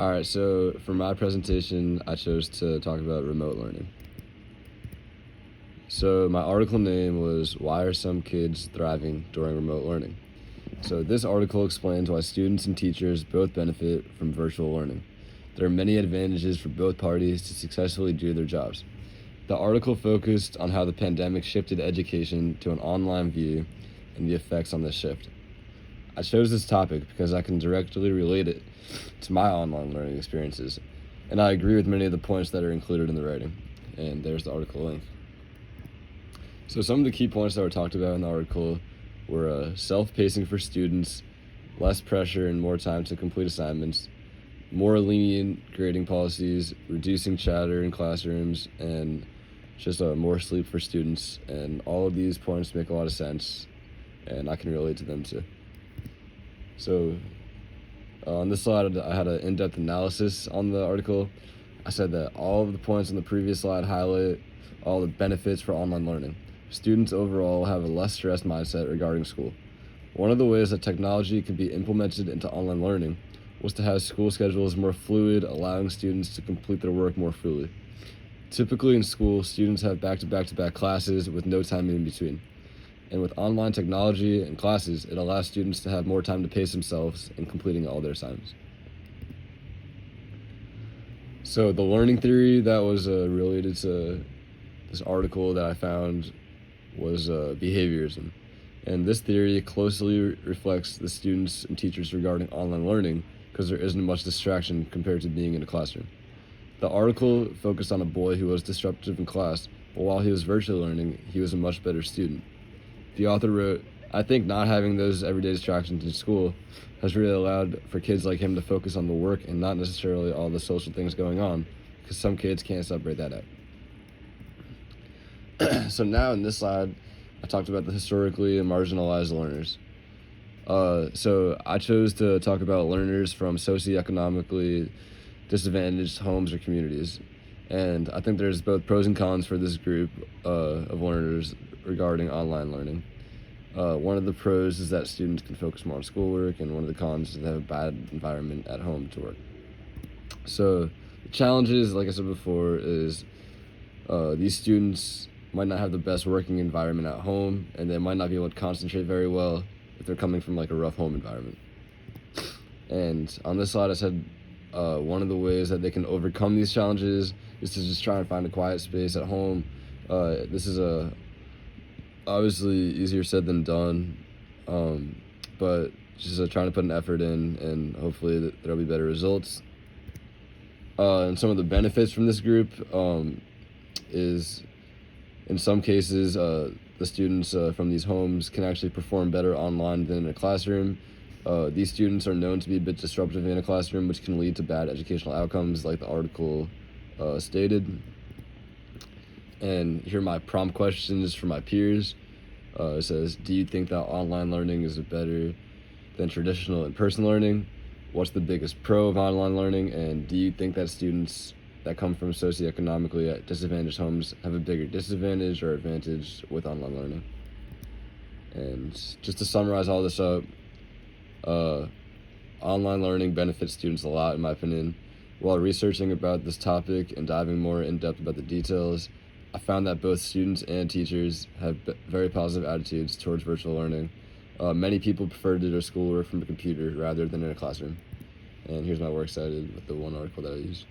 All right, so for my presentation, I chose to talk about remote learning. So my article name was Why Are Some Kids Thriving During Remote Learning? So this article explains why students and teachers both benefit from virtual learning. There are many advantages for both parties to successfully do their jobs. The article focused on how the pandemic shifted education to an online view and the effects on this shift. I chose this topic because I can directly relate it to my online learning experiences, and I agree with many of the points that are included in the writing. And there's the article link. So some of the key points that were talked about in the article were self-pacing for students, less pressure and more time to complete assignments, more lenient grading policies, reducing chatter in classrooms, and just more sleep for students. And all of these points make a lot of sense, and I can relate to them too. So on this slide, I had an in-depth analysis on the article. I said that all of the points on the previous slide highlight all the benefits for online learning. Students overall have a less stressed mindset regarding school. One of the ways that technology can be implemented into online learning was to have school schedules more fluid, allowing students to complete their work more freely. Typically in school, students have back-to-back-to-back classes with no time in between. And with online technology and classes, it allows students to have more time to pace themselves in completing all their assignments. So the learning theory that was related to this article that I found was behaviorism. And this theory closely reflects the students and teachers regarding online learning because there isn't much distraction compared to being in a classroom. The article focused on a boy who was disruptive in class, but while he was virtually learning, he was a much better student. The author wrote, I think not having those everyday distractions in school has really allowed for kids like him to focus on the work and not necessarily all the social things going on, because some kids can't separate that out. So now in this slide, I talked about the historically marginalized learners. So I chose to talk about learners from socioeconomically disadvantaged homes or communities. And I think there's both pros and cons for this group of learners regarding online learning. One of the pros is that students can focus more on schoolwork, and one of the cons is they have a bad environment at home to work. So the challenges, like I said before, is these students might not have the best working environment at home, and they might not be able to concentrate very well if they're coming from like a rough home environment. And on this slide, I said one of the ways that they can overcome these challenges is to just try and find a quiet space at home. This is obviously easier said than done, but just trying to put an effort in, and hopefully there'll be better results. And some of the benefits from this group is, in some cases, the students from these homes can actually perform better online than in a classroom. These students are known to be a bit disruptive in a classroom, which can lead to bad educational outcomes, like the article stated. And here are my prompt questions for my peers. It says, do you think that online learning is better than traditional in-person learning? What's the biggest pro of online learning? And do you think that students that come from socioeconomically disadvantaged homes have a bigger disadvantage or advantage with online learning? And just to summarize all this up, online learning benefits students a lot, in my opinion. While researching about this topic and diving more in depth about the details, I found that both students and teachers have very positive attitudes towards virtual learning. Many people prefer to do their schoolwork from a computer rather than in a classroom. And here's my works cited with the one article that I used.